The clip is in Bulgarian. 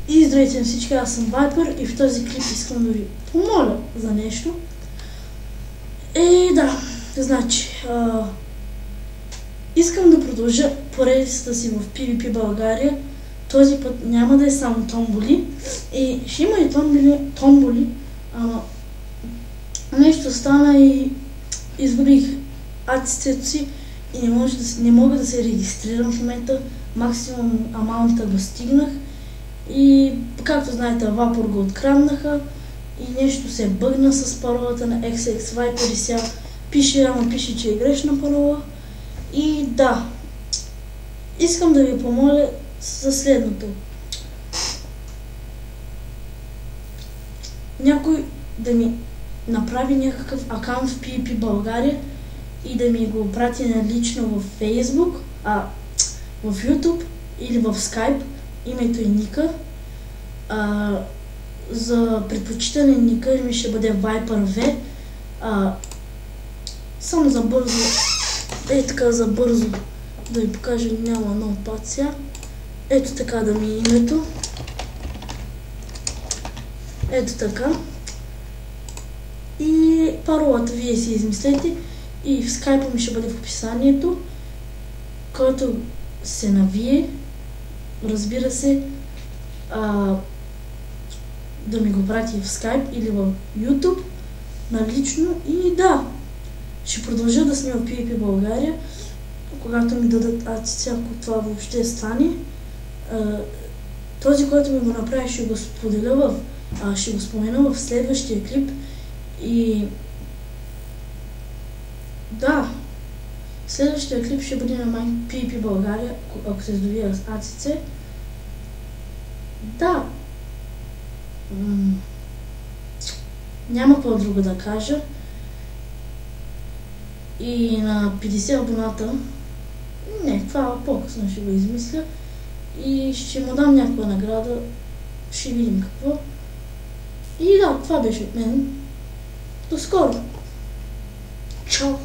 И здравейте на всички, аз съм Viper и в този клип искам да ви помоля за нещо. Значи, искам да продължа поредицата си в PvP България. Този път няма да е само томболи. И ще има и томболи, ама нещо стана и изгубих ацицето си и не мога да се регистрирам в момента. Максимум амаунта го стигнах. И както знаете, Вапор го откраднаха и нещо се бъгна с паролата на XX Viper и сега пише, че е грешна парола. И да, искам да ви помоля за следното. Някой да ми направи някакъв акаунт в PvP България и да ми го прати налично в Facebook, в YouTube или в Skype, името и ника. За предпочитане ника ми ще бъде Viper V. Само за бързо, за бързо да ви покажа, няма ноутпад сега. Ето така да ми е името. Ето така. И паролата вие си измислете и в скайпа ми ще бъде в описанието, който се навие, разбира се, да ми го прати в Skype или в YouTube налично. И да, ще продължа да сме в PvP България, когато ми дадат аци, ако това въобще стане. Този, който ми го направи, ще го споделя ще го спомена в следващия клип. И да, следващия клип ще бъде на PvP България, ако се здобия с АЦЦ. Да, няма какво друго да кажа. И на 50 абоната, това по-късно ще го измисля и ще му дам някаква награда, ще видим какво. И да, това беше от мен. До скоро! Чао!